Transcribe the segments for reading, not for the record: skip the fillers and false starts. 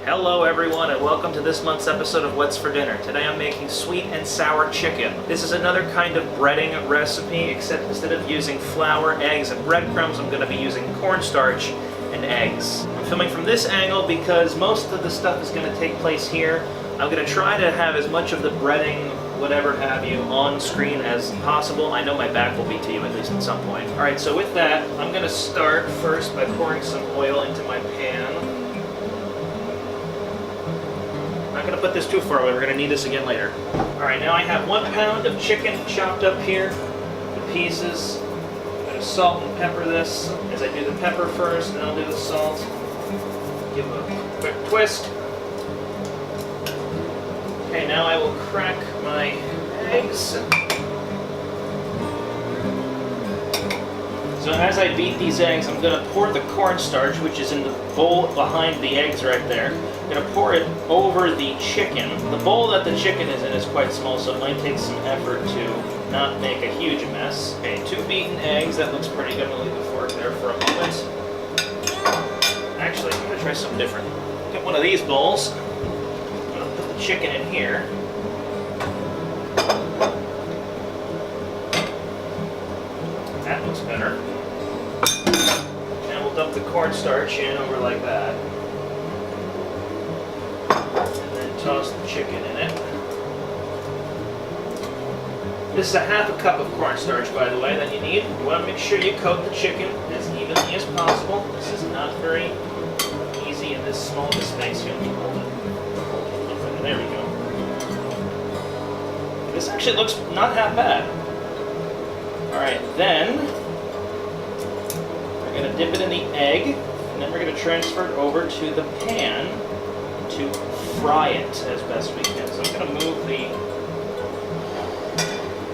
Hello everyone and welcome to this month's episode of What's for Dinner. Today I'm making sweet and sour chicken. This is another kind of breading recipe, except instead of using flour, eggs, and breadcrumbs, I'm going to be using cornstarch and eggs. I'm filming from this angle because most of the stuff is going to take place here. I'm going to try to have as much of the breading, whatever have you, on screen as possible. I know my back will be to you at least at some point. Alright, so with that, I'm going to start first by pouring some oil into my pan. I'm not going to put this too far away, we're going to need this again later. Alright, now I have 1 pound of chicken chopped up here, the pieces. I'm going to salt and pepper this. As I do the pepper first, then I'll do the salt. Give it a quick twist. Okay, now I will crack my eggs. So as I beat these eggs, I'm going to pour the cornstarch, which is in the bowl behind the eggs right there. I'm going to pour it over the chicken. The bowl that the chicken is in is quite small, so it might take some effort to not make a huge mess. Okay, 2 beaten eggs. That looks pretty good. I'm going to leave the fork there for a moment. Actually, I'm going to try something different. Get one of these bowls. I'm going to put the chicken in here. That looks better. And we'll dump the cornstarch in over like that. And then toss the chicken in it. This is a ½ cup of cornstarch, by the way, that you need. You want to make sure you coat the chicken as evenly as possible. This is not very easy in this small space. You have to hold it. There we go. This actually looks not half bad. Alright, then we're going to dip it in the egg, and then we're going to transfer it over to the pan to fry it as best we can. So I'm going to move the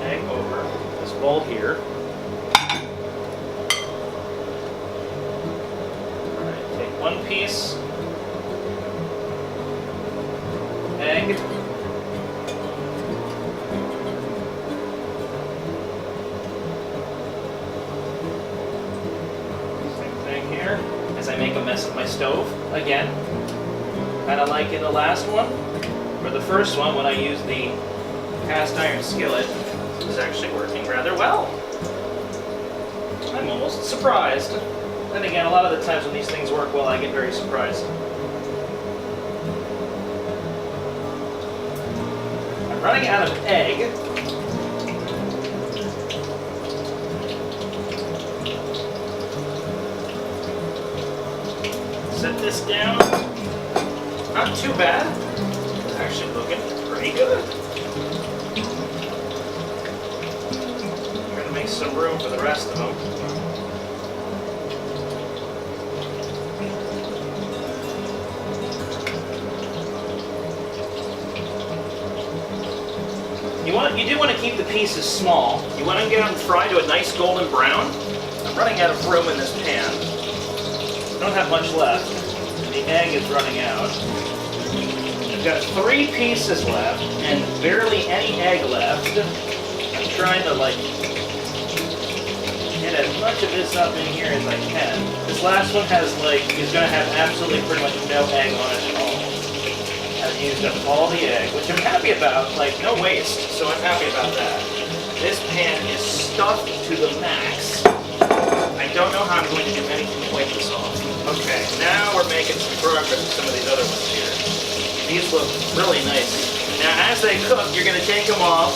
egg over this bowl here. Alright, take 1 piece egg. As I make a mess of my stove again, kind of like in the last one. For the first one, when I used the cast iron skillet, this is actually working rather well. I'm almost surprised. Then again, a lot of the times when these things work well, I get very surprised. I'm running out of egg. Set this down. Not too bad. It's actually looking pretty good. I'm going to make some room for the rest of them. You do want to keep the pieces small. You want to get them fried to a nice golden brown. I'm running out of room in this pan. I don't have much left. The egg is running out. I've got 3 pieces left and barely any egg left. I'm trying to get as much of this up in here as I can. This last one is going to have absolutely pretty much no egg on it at all. I've used up all the egg, which I'm happy about, no waste, so I'm happy about that. This pan is stuffed to the max. I don't know how I'm going to do anything to wipe this off. Okay, now we're making some progress with some of these other ones here. These look really nice. Now as they cook, you're going to take them off.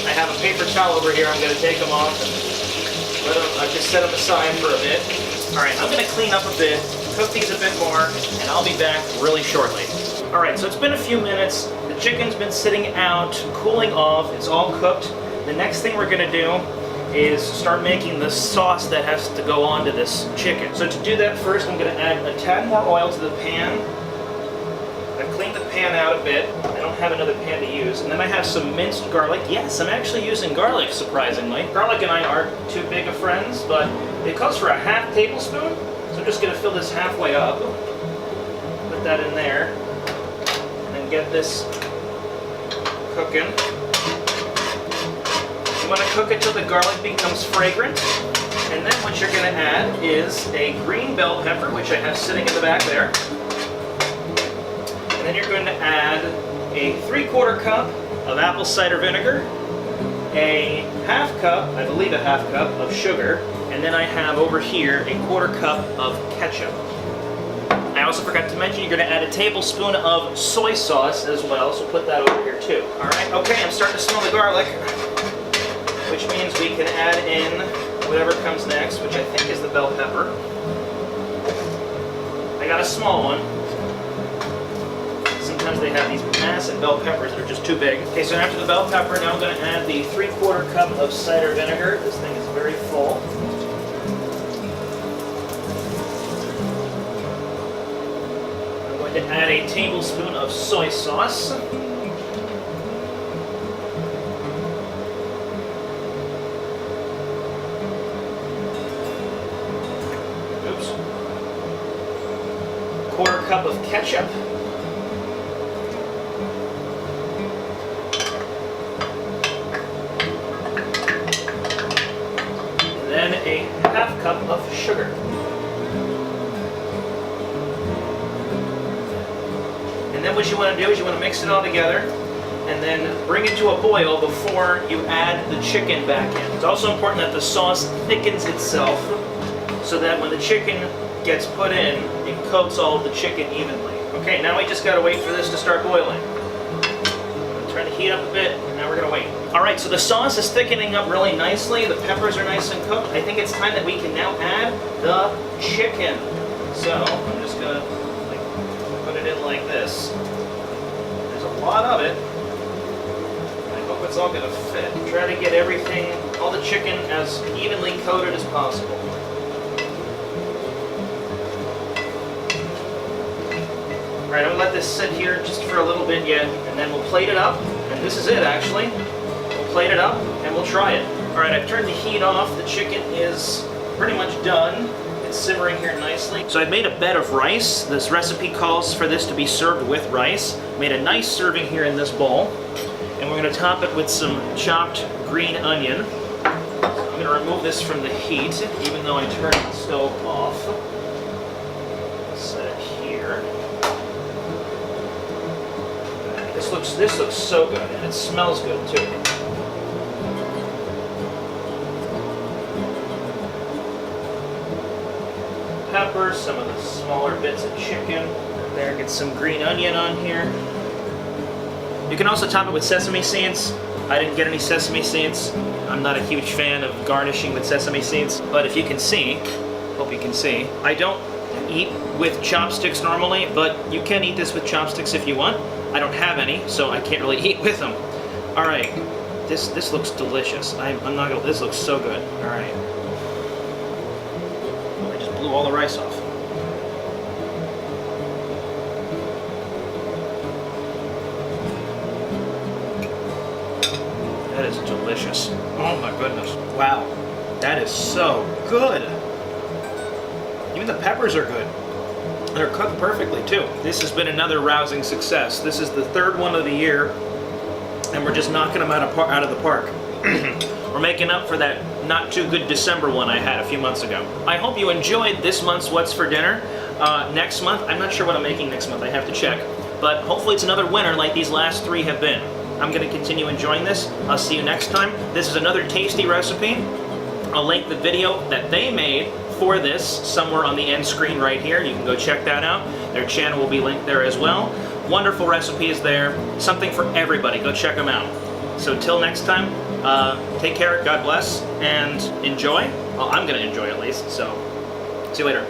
I have a paper towel over here. I'm going to take them off and just set them aside for a bit. Alright, I'm going to clean up a bit, cook these a bit more, and I'll be back really shortly. Alright, so it's been a few minutes. The chicken's been sitting out, cooling off. It's all cooked. The next thing we're going to do is start making the sauce that has to go onto this chicken. So to do that, first I'm going to add a tad more oil to the pan. I've cleaned the pan out a bit. I don't have another pan to use. And then I have some minced garlic. Yes, I'm actually using garlic, surprisingly. Garlic and I aren't too big of friends, but it calls for a ½ tablespoon. So I'm just going to fill this halfway up. Put that in there. And then get this cooking. You want to cook it till the garlic becomes fragrant. And then what you're going to add is a green bell pepper, which I have sitting in the back there. And then you're going to add a 3/4 cup of apple cider vinegar, a half cup, I believe a half cup of sugar, and then I have over here a 1/4 cup of ketchup. I also forgot to mention you're going to add a tablespoon of soy sauce as well, so put that over here too. All right, okay, I'm starting to smell the garlic, which means we can add in whatever comes next, which I think is the bell pepper. I got a small one. Sometimes they have these massive bell peppers that are just too big. Okay, so after the bell pepper, now I'm going to add the 3/4 cup of cider vinegar. This thing is very full. I'm going to add a tablespoon of soy sauce. Oops. 1/4 cup of ketchup. Then a half cup of sugar. And then what you want to do is you want to mix it all together and then bring it to a boil before you add the chicken back in. It's also important that the sauce thickens itself so that when the chicken gets put in, it coats all of the chicken evenly. Okay, now we just got to wait for this to start boiling. Turn the heat up a bit, and now we're going to wait. Alright, so the sauce is thickening up really nicely. The peppers are nice and cooked. I think it's time that we can now add the chicken. So, I'm just going to put it in like this. There's a lot of it. I hope it's all going to fit. Try to get everything, all the chicken, as evenly coated as possible. Alright, I'm going to let this sit here just for a little bit yet, and then we'll plate it up. And this is it, actually. We'll plate it up, and we'll try it. Alright, I've turned the heat off. The chicken is pretty much done. It's simmering here nicely. So I've made a bed of rice. This recipe calls for this to be served with rice. Made a nice serving here in this bowl. And we're going to top it with some chopped green onion. I'm going to remove this from the heat, even though I turned the stove off. Set it here. This looks so good, and it smells good too. Pepper, some of the smaller bits of chicken. There, get some green onion on here. You can also top it with sesame seeds. I didn't get any sesame seeds. I'm not a huge fan of garnishing with sesame seeds, but if you can see, hope you can see, I don't eat with chopsticks normally, but you can eat this with chopsticks if you want. I don't have any, so I can't really eat with them. All right, this looks delicious. I'm not gonna. This looks so good. All right, I just blew all the rice off. That is delicious. Oh my goodness! Wow, that is so good. Even the peppers are good. They're cooked perfectly too. This has been another rousing success. This is the third one of the year, and we're just knocking them out of the park. We're making up for that not too good December one I had a few months ago. I hope you enjoyed this month's What's for Dinner. Next month, I'm not sure what I'm making next month. I have to check, but hopefully it's another winner like these last three have been. I'm going to continue enjoying this. I'll see you next time. This is another tasty recipe. I'll link the video that they made for this somewhere on the end screen right here. You can go check that out. Their channel will be linked there as well. Wonderful recipes there. Something for everybody. Go check them out. So till next time, take care, God bless, and enjoy. Well, I'm going to enjoy at least, so see you later.